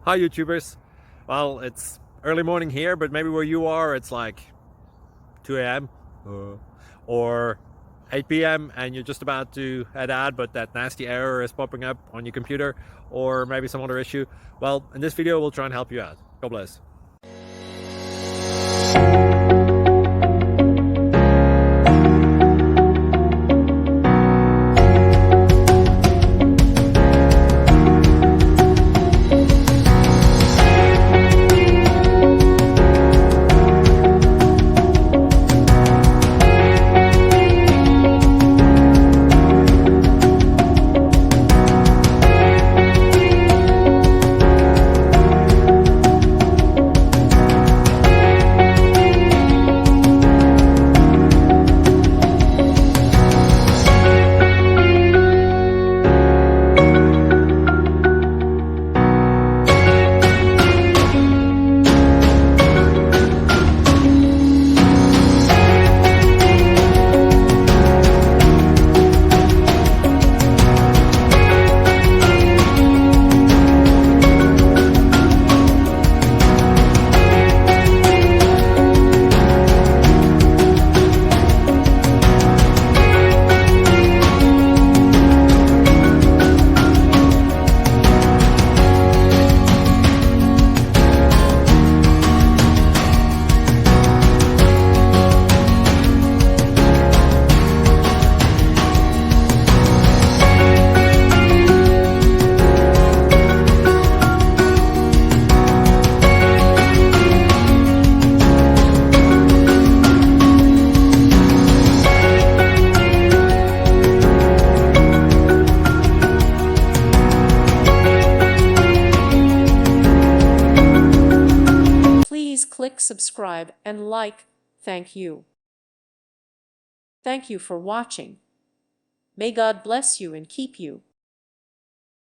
Hi YouTubers. Well, it's early morning here, but maybe where you are it's like 2 a.m. or 8 p.m. and you're just about to head out, but that nasty error is popping up on your computer, or maybe some other issue. Well, in this video we'll try and help you out. God bless. Please click subscribe and like. Thank you. Thank you for watching. May God bless you and keep you.